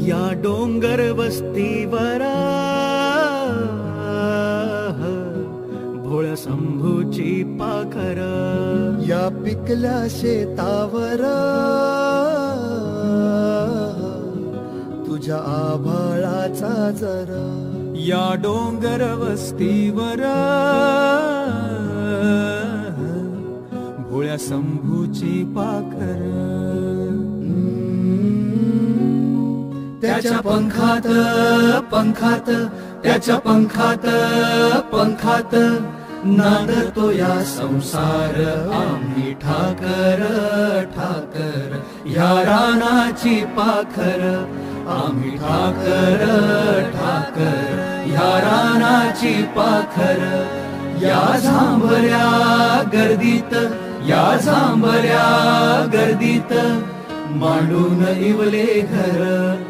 या डोंगर वस्तीवरा भोळ्या शंभूची पाखर, या पिकल्या शेतावर तुझ्या आभाळाचा जरा, या डोंगर वस्तीवर भोळ्या शंभूची पाखर. त्याच्या पंखात पंखात त्याच्या पंखात पंखात नांदतो या संसार आम्ही ठाकर ठाकर, या रानाची पाखर आम्ही ठाकर ठाकर, या रानाची पाखर. या झांबऱ्या गर्दीत या झांबऱ्या गर्दीत मांडून इवले घर,